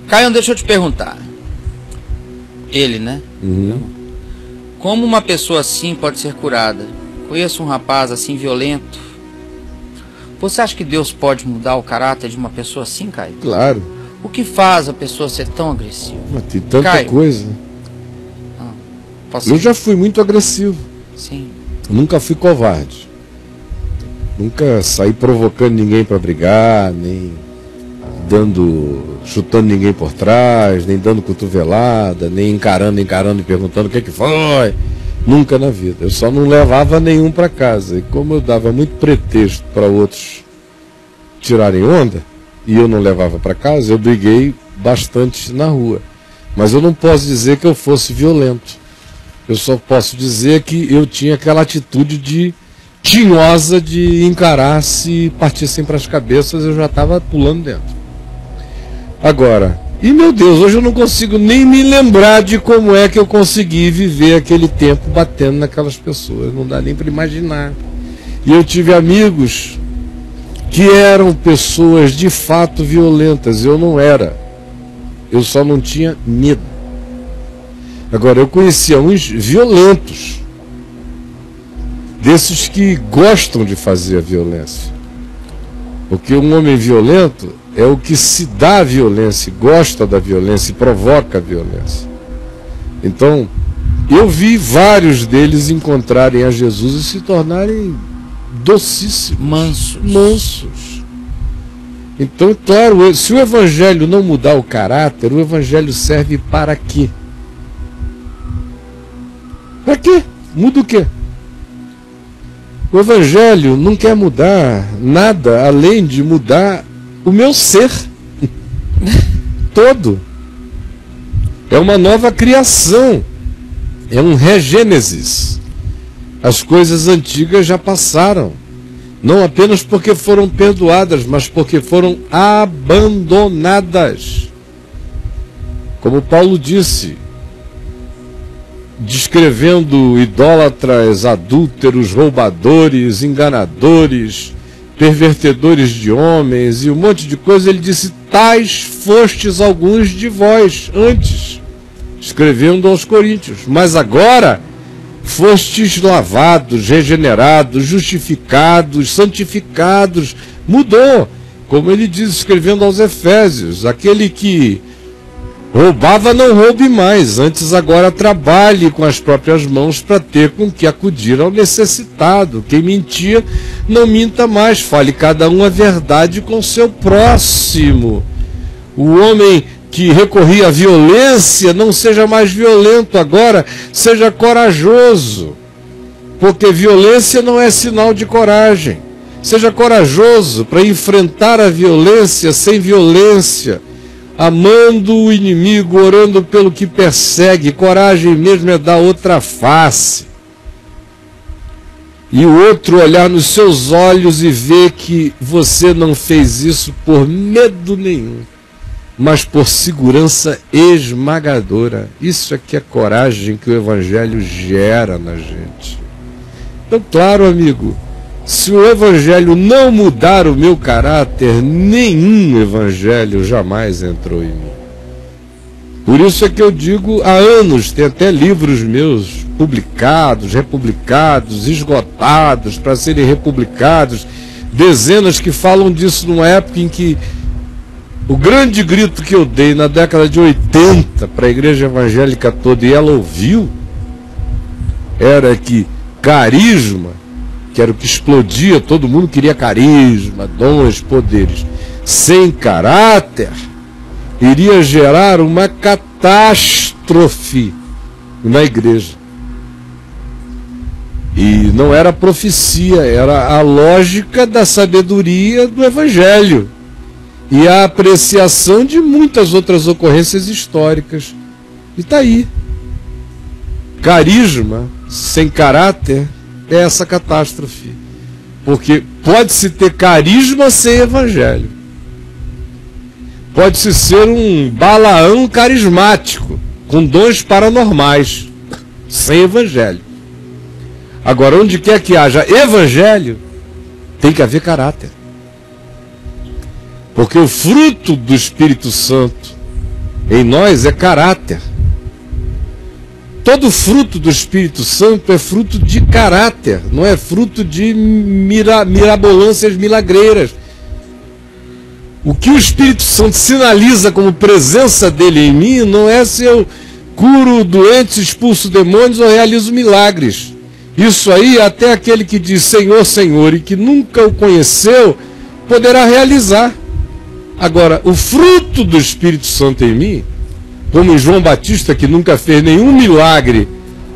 Caio, deixa eu te perguntar. Ele, né? Como uma pessoa assim pode ser curada? Conheço um rapaz assim violento. Você acha que Deus pode mudar o caráter de uma pessoa assim, Caio? Claro. O que faz a pessoa ser tão agressiva? Mas tem tanta Caio. coisa. Eu já fui muito agressivo. Sim. Nunca fui covarde. Nunca saí provocando ninguém para brigar, nem chutando ninguém por trás, nem dando cotovelada, nem encarando e perguntando o que foi. Nunca na vida. Eu só não levava nenhum para casa. E como eu dava muito pretexto para outros tirarem onda, e eu não levava para casa, eu briguei bastante na rua. Mas eu não posso dizer que eu fosse violento. Eu só posso dizer que eu tinha aquela atitude tinhosa de encarar, se partissem para as cabeças, eu já estava pulando dentro. Agora, e meu Deus, hoje eu não consigo nem me lembrar de como é que eu consegui viver aquele tempo batendo naquelas pessoas, não dá nem para imaginar. E eu tive amigos que eram pessoas de fato violentas, eu não era, eu só não tinha medo. Agora, eu conhecia uns violentos, desses que gostam de fazer a violência, porque um homem violento é o que se dá a violência, gosta da violência e provoca a violência. Então, eu vi vários deles encontrarem a Jesus e se tornarem docíssimos, mansos. Então, claro, se o Evangelho não mudar o caráter, o Evangelho serve para quê? Para quê? Muda o quê? O Evangelho não quer mudar nada além de mudar o meu ser todo. É uma nova criação, é um regênesis. As coisas antigas já passaram, não apenas porque foram perdoadas, mas porque foram abandonadas. Como Paulo disse, descrevendo idólatras, adúlteros, roubadores, enganadores, pervertedores de homens e um monte de coisa, ele disse: tais fostes alguns de vós antes, escrevendo aos Coríntios, mas agora fostes lavados, regenerados, justificados, santificados. Mudou, como ele diz escrevendo aos Efésios: aquele que roubava não roube mais, antes agora trabalhe com as próprias mãos para ter com que acudir ao necessitado. Quem mentia, não minta mais, fale cada um a verdade com seu próximo. O homem que recorria à violência, não seja mais violento agora, seja corajoso, porque violência não é sinal de coragem. Seja corajoso para enfrentar a violência sem violência, amando o inimigo, orando pelo que persegue. Coragem mesmo é dar outra face. E o outro olhar nos seus olhos e ver que você não fez isso por medo nenhum, mas por segurança esmagadora. Isso é que é coragem que o Evangelho gera na gente. Então, claro, amigo, se o Evangelho não mudar o meu caráter, nenhum Evangelho jamais entrou em mim. Por isso é que eu digo há anos, tem até livros meus publicados, republicados, esgotados para serem republicados, dezenas que falam disso numa época em que o grande grito que eu dei na década de 80 para a igreja evangélica toda, e ela ouviu, era que carisma, que era o que explodia, todo mundo queria carisma, dons, poderes, sem caráter, iria gerar uma catástrofe na igreja. E não era profecia, era a lógica da sabedoria do Evangelho e a apreciação de muitas outras ocorrências históricas. E está aí. Carisma sem caráter é essa catástrofe. Porque pode-se ter carisma sem Evangelho. Pode-se ser um Balaão carismático, com dons paranormais, sem Evangelho. Agora, onde quer que haja Evangelho, tem que haver caráter. Porque o fruto do Espírito Santo em nós é caráter. Todo fruto do Espírito Santo é fruto de caráter, não é fruto de mirabolâncias milagreiras. O que o Espírito Santo sinaliza como presença dele em mim não é se eu curo doentes, expulso demônios ou realizo milagres. Isso aí até aquele que diz Senhor, Senhor e que nunca o conheceu poderá realizar. Agora, o fruto do Espírito Santo em mim, como em João Batista, que nunca fez nenhum milagre,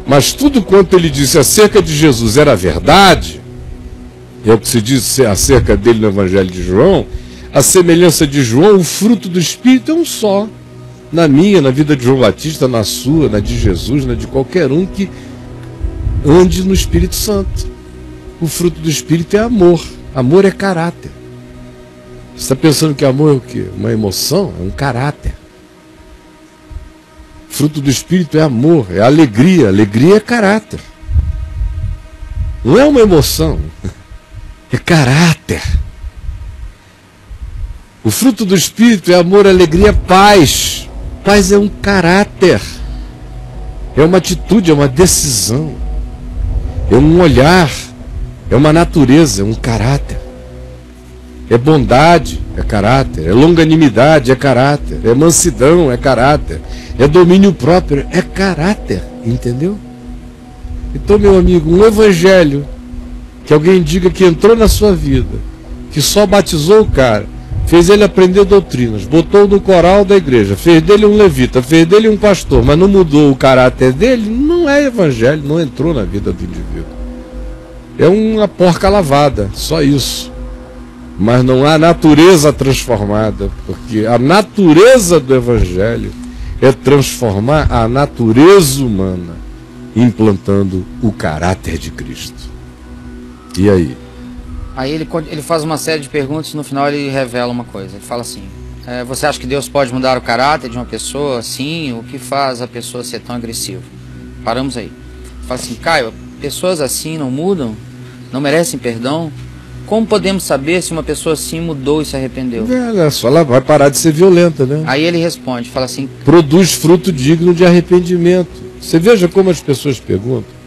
mas tudo quanto ele disse acerca de Jesus era verdade, é o que se diz acerca dele no Evangelho de João, a semelhança de João, o fruto do Espírito é um só. Na minha, na vida de João Batista, na sua, na de Jesus, na de qualquer um que ande no Espírito Santo. O fruto do Espírito é amor. Amor é caráter. Você está pensando que amor é o quê? Uma emoção? É um caráter. Fruto do Espírito é amor, é alegria. Alegria é caráter. Não é uma emoção, é caráter. O fruto do Espírito é amor, alegria, paz. Paz é um caráter. É uma atitude, é uma decisão. É um olhar, é uma natureza, é um caráter. É bondade, é caráter. É longanimidade, é caráter. É mansidão, é caráter. É domínio próprio, é caráter. Entendeu? Então, meu amigo, um evangelho que alguém diga que entrou na sua vida, que só batizou o cara, fez ele aprender doutrinas, botou no coral da igreja, fez dele um levita, fez dele um pastor, mas não mudou o caráter dele, não é evangelho, não entrou na vida do indivíduo. É uma porca lavada, só isso. Mas não há natureza transformada, porque a natureza do evangelho é transformar a natureza humana, implantando o caráter de Cristo. E aí? Aí ele faz uma série de perguntas e no final ele revela uma coisa. Ele fala assim, você acha que Deus pode mudar o caráter de uma pessoa? Sim, o que faz a pessoa ser tão agressiva? Paramos aí. Ele fala assim, Caio, pessoas assim não mudam? Não merecem perdão? Como podemos saber se uma pessoa assim mudou e se arrependeu? Olha só, ela vai parar de ser violenta, né? Aí ele responde, fala assim... Produz fruto digno de arrependimento. Você veja como as pessoas perguntam.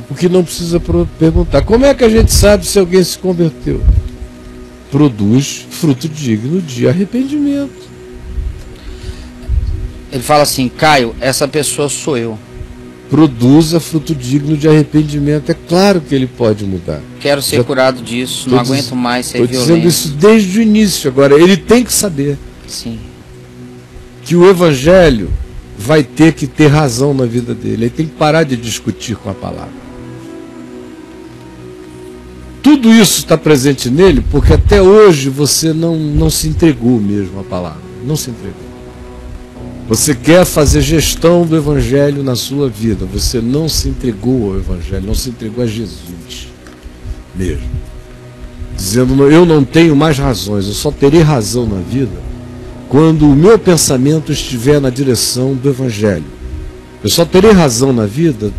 O que não precisa perguntar. Como é que a gente sabe se alguém se converteu? Produz fruto digno de arrependimento. Ele fala assim, Caio, essa pessoa sou eu. Produza fruto digno de arrependimento. É claro que ele pode mudar. Quero ser curado disso, não aguento mais ser violento. Estou dizendo isso desde o início. Agora, ele tem que saber. Sim. Que o evangelho vai ter que ter razão na vida dele. Ele tem que parar de discutir com a palavra. Tudo isso está presente nele porque até hoje você não se entregou mesmo à palavra. Não se entregou. Você quer fazer gestão do evangelho na sua vida. Você não se entregou ao evangelho, não se entregou a Jesus mesmo. Dizendo, eu não tenho mais razões, eu só terei razão na vida quando o meu pensamento estiver na direção do evangelho. Eu só terei razão na vida,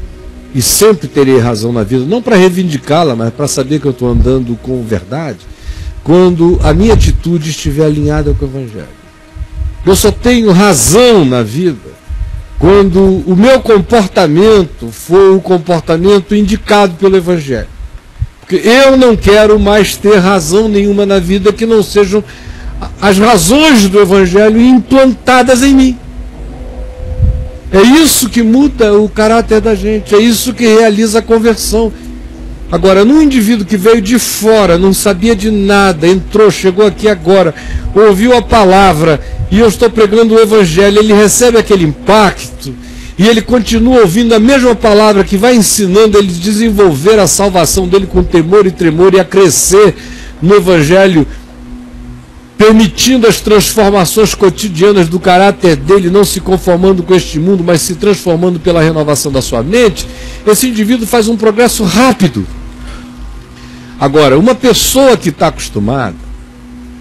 e sempre terei razão na vida, não para reivindicá-la, mas para saber que eu estou andando com verdade, quando a minha atitude estiver alinhada com o evangelho. Eu só tenho razão na vida quando o meu comportamento for o comportamento indicado pelo evangelho. Porque eu não quero mais ter razão nenhuma na vida que não sejam as razões do evangelho implantadas em mim. É isso que muda o caráter da gente, é isso que realiza a conversão. Agora, num indivíduo que veio de fora, não sabia de nada, entrou, chegou aqui agora, ouviu a palavra, e eu estou pregando o evangelho, ele recebe aquele impacto, e ele continua ouvindo a mesma palavra que vai ensinando ele a desenvolver a salvação dele com temor e tremor e a crescer no evangelho, permitindo as transformações cotidianas do caráter dele, não se conformando com este mundo, mas se transformando pela renovação da sua mente, esse indivíduo faz um progresso rápido. Agora, uma pessoa que está acostumada,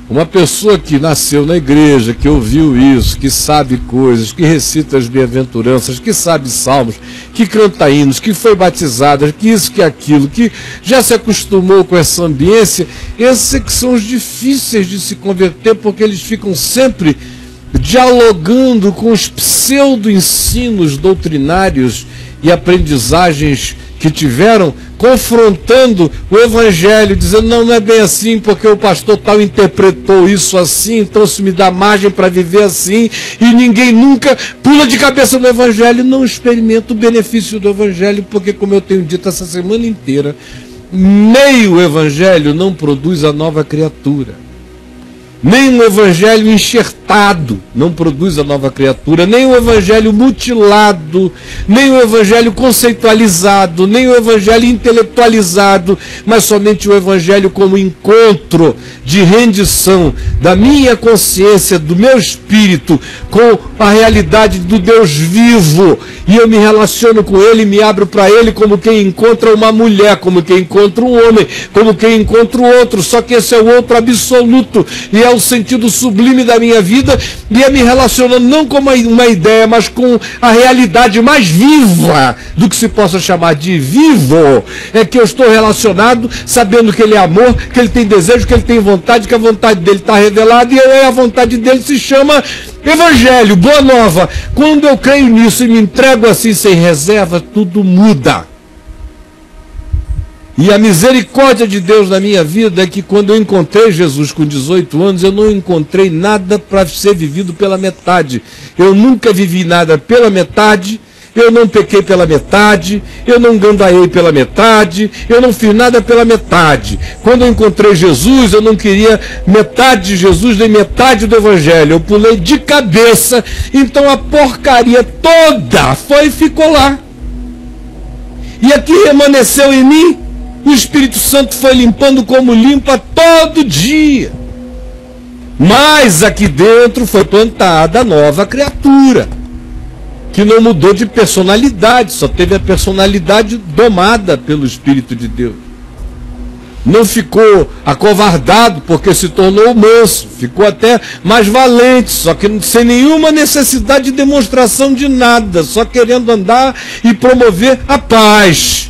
uma pessoa que nasceu na igreja, que ouviu isso, que sabe coisas, que recita as bem-aventuranças, que sabe salmos, que canta hinos, que foi batizada, que isso, que aquilo, que já se acostumou com essa ambiência, esses é que são os difíceis de se converter, porque eles ficam sempre dialogando com os pseudo-ensinos doutrinários e aprendizagens que tiveram, confrontando o Evangelho, dizendo, não é bem assim, porque o pastor tal interpretou isso assim, então isso me dá margem para viver assim, e ninguém nunca pula de cabeça no Evangelho, não experimenta o benefício do Evangelho, porque, como eu tenho dito essa semana inteira, nem o Evangelho não produz a nova criatura. Nem um evangelho enxertado não produz a nova criatura, nem o evangelho mutilado, nem o evangelho conceitualizado, nem o evangelho intelectualizado, mas somente o evangelho como encontro de rendição da minha consciência, do meu espírito, com a realidade do Deus vivo, e eu me relaciono com Ele, me abro para Ele como quem encontra uma mulher, como quem encontra um homem, como quem encontra o outro, só que esse é o outro absoluto, e é o sentido sublime da minha vida, e é me relacionando não com uma ideia, mas com a realidade mais viva do que se possa chamar de vivo, é que eu estou relacionado sabendo que Ele é amor, que Ele tem desejo, que Ele tem vontade, que a vontade dEle está revelada, e a vontade dEle se chama Evangelho, Boa Nova. Quando eu creio nisso e me entrego assim sem reserva, tudo muda. E a misericórdia de Deus na minha vida é que quando eu encontrei Jesus com 18 anos, eu não encontrei nada para ser vivido pela metade. Eu nunca vivi nada pela metade, eu não pequei pela metade, eu não gandaiei pela metade, eu não fiz nada pela metade. Quando eu encontrei Jesus, eu não queria metade de Jesus nem metade do Evangelho. Eu pulei de cabeça, então a porcaria toda foi e ficou lá. E aqui permaneceu em mim. O Espírito Santo foi limpando como limpa todo dia. Mas aqui dentro foi plantada a nova criatura, que não mudou de personalidade, só teve a personalidade domada pelo Espírito de Deus. Não ficou acovardado porque se tornou manso, ficou até mais valente, só que sem nenhuma necessidade de demonstração de nada, só querendo andar e promover a paz.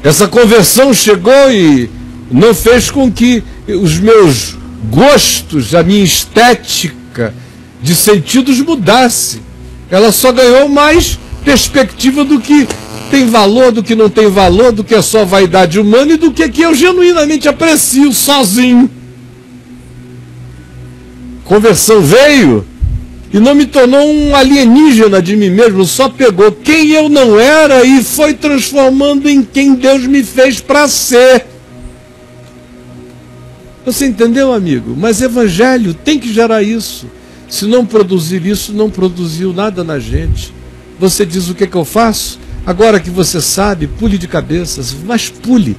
Essa conversão chegou e não fez com que os meus gostos, a minha estética de sentidos mudasse. Ela só ganhou mais perspectiva do que tem valor, do que não tem valor, do que é só vaidade humana e do que eu genuinamente aprecio sozinho. Conversão veio e não me tornou um alienígena de mim mesmo, só pegou quem eu não era e foi transformando em quem Deus me fez para ser. Você entendeu, amigo? Mas Evangelho tem que gerar isso. Se não produzir isso, não produziu nada na gente. Você diz, o que eu faço? Agora que você sabe, pule de cabeça, mas pule.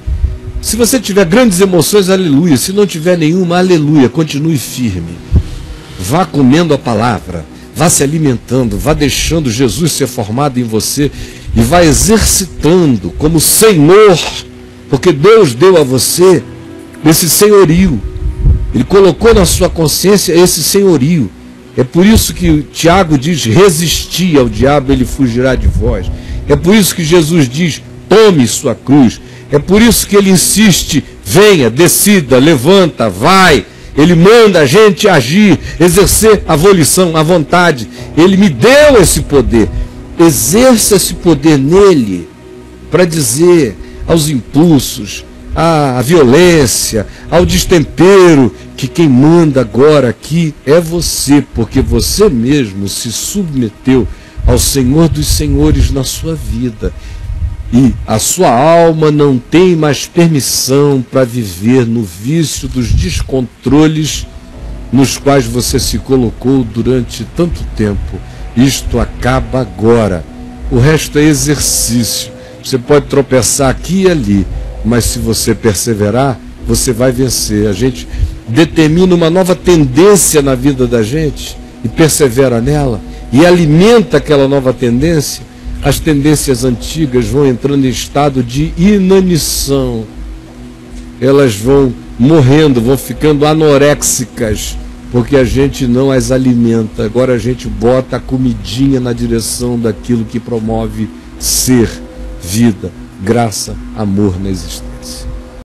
Se você tiver grandes emoções, aleluia. Se não tiver nenhuma, aleluia. Continue firme. Vá comendo a palavra, vá se alimentando, vá deixando Jesus ser formado em você e vá exercitando como Senhor, porque Deus deu a você esse senhorio. Ele colocou na sua consciência esse senhorio. É por isso que Tiago diz, resisti ao diabo, ele fugirá de vós. É por isso que Jesus diz, tome sua cruz. É por isso que ele insiste, venha, decida, levanta, vai. Ele manda a gente agir, exercer a volição, a vontade. Ele me deu esse poder. Exerça esse poder nele para dizer aos impulsos, à violência, ao destempero, que quem manda agora aqui é você, porque você mesmo se submeteu ao Senhor dos Senhores na sua vida. E a sua alma não tem mais permissão para viver no vício dos descontroles nos quais você se colocou durante tanto tempo. Isto acaba agora. O resto é exercício. Você pode tropeçar aqui e ali, mas se você perseverar, você vai vencer. A gente determina uma nova tendência na vida da gente e persevera nela e alimenta aquela nova tendência. As tendências antigas vão entrando em estado de inanição. Elas vão morrendo, vão ficando anoréxicas, porque a gente não as alimenta. Agora a gente bota a comidinha na direção daquilo que promove ser, vida, graça, amor na existência.